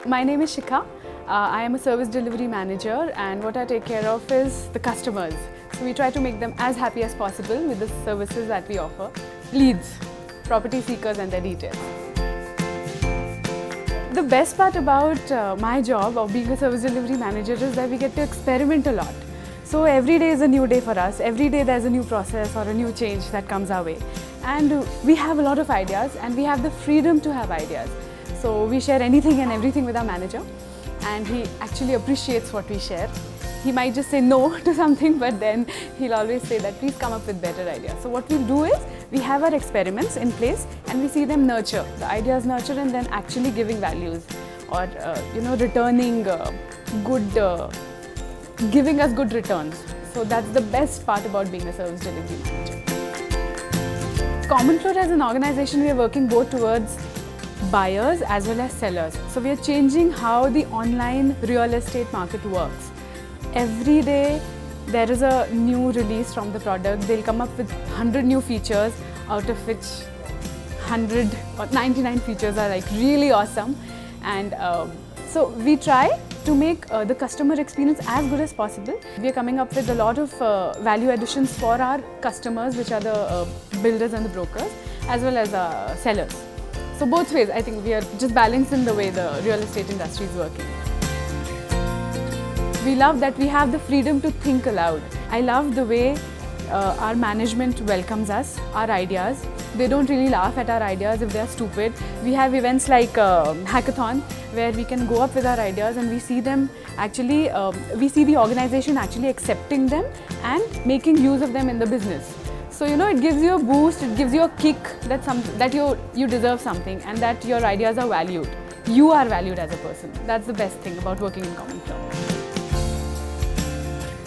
My name is Shikha. I am a service delivery manager, and what I take care of is the customers. So we try to make them as happy as possible with the services that we offer. Leads, property seekers and their details. The best part about my job of being a service delivery manager is that we get to experiment a lot. So every day is a new day for us. Every day there's a new process or a new change that comes our way. And we have a lot of ideas, and we have the freedom to have ideas. So we share anything and everything with our manager, and he actually appreciates what we share. He might just say no to something, but then he'll always say that please come up with better ideas. So what we'll do is we have our experiments in place and we see them nurture. The ideas nurture and then actually giving values or returning giving us good returns. So that's the best part about being a service delivery manager. Common Floor as an organization, we are working both towards buyers as well as sellers. So we are changing how the online real estate market works. Every day there is a new release from the product. They'll come up with 100 new features, out of which 100 or 99 features are like really awesome. And so we try to make the customer experience as good as possible. We are coming up with a lot of value additions for our customers, which are the builders and the brokers, as well as sellers. So both ways, I think we are just balancing the way the real estate industry is working. We love that we have the freedom to think aloud. I love the way our management welcomes us, our ideas. They don't really laugh at our ideas if they are stupid. We have events like Hackathon, where we can go up with our ideas and we see them actually, we see the organization actually accepting them and making use of them in the business. So it gives you a boost, it gives you a kick that you deserve something and that your ideas are valued. You are valued as a person. That's the best thing about working in Common Floor.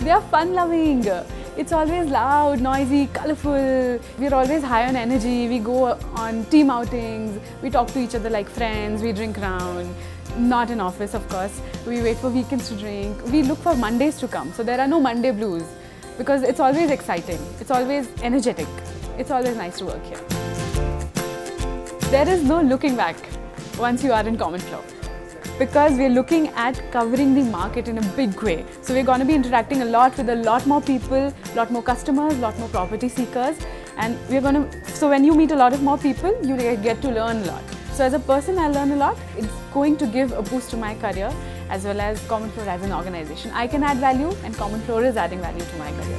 They are fun-loving. It's always loud, noisy, colourful. We're always high on energy. We go on team outings. We talk to each other like friends. We drink around. Not in office, of course. We wait for weekends to drink. We look for Mondays to come. So there are no Monday blues because it's always exciting. It's always energetic. It's always nice to work here. There is no looking back once you are in Common Floor, because we're looking at covering the market in a big way. So we're going to be interacting a lot with a lot more people, a lot more customers, a lot more property seekers, and so when you meet a lot of more people, you get to learn a lot. So as a person, I learn a lot. It's going to give a boost to my career as well as Common Floor as an organization. I can add value and Common Floor is adding value to my career.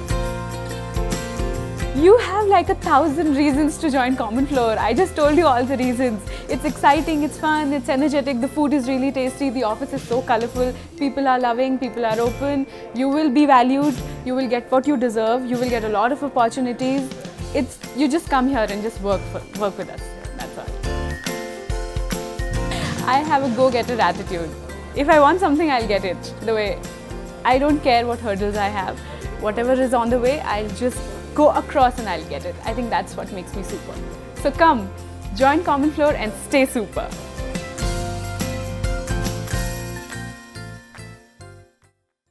You have like 1,000 reasons to join Common Floor. I just told you all the reasons. It's exciting, it's fun, it's energetic, the food is really tasty, the office is so colorful, people are loving, people are open, you will be valued, you will get what you deserve, you will get a lot of opportunities. You just come here and just work with us. That's all. I have a go-getter attitude. If I want something, I'll get it. I don't care what hurdles I have. Whatever is on the way, I'll just go across and I'll get it. I think that's what makes me super. So come, join Common Floor and stay super.